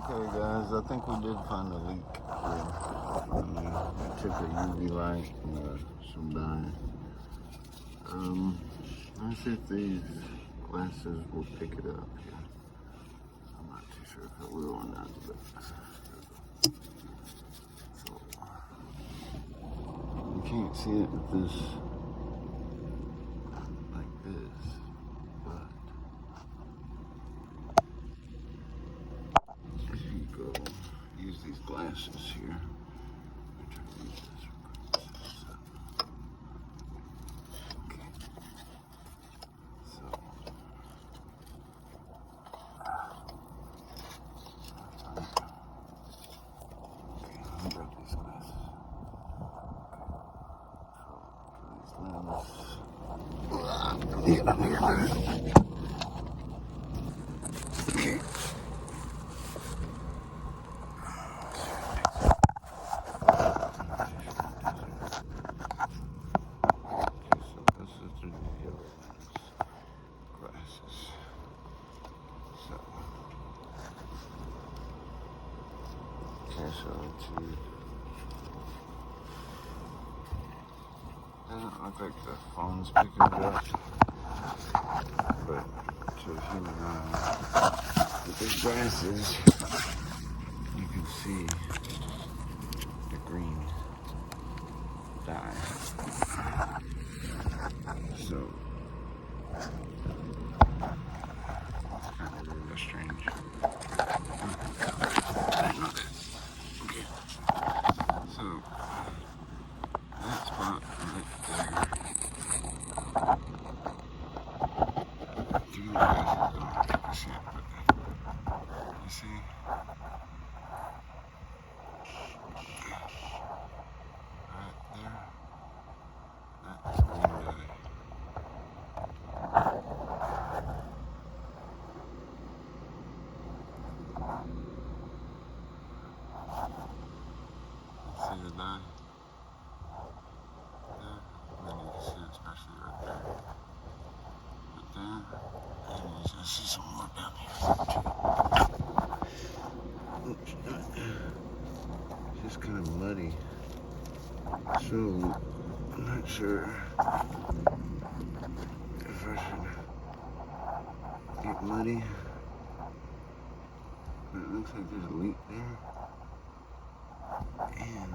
Okay, guys, I think we did find a leak here. We took a UV light and some dye. Let's see if these glasses will pick it up here. I'm not too sure if it will or not, but so you can't see it with this like this, but if you go use these glasses here. Yeah, I'm here. Okay. Doesn't look like the phone's picking it up, but to a human eye, with these glasses, you can see the green dye. So, it's kind of really strange. Okay. So, that spot right there. Through the glasses, I don't think I see it, but you see? Right there. That's green dye. See the dye? There. And then you can see it especially right there. Right there. And you can see some more down here. Oops. It's just kind of muddy. So, I'm not sure if I should get muddy. But it looks like there's a leak there. And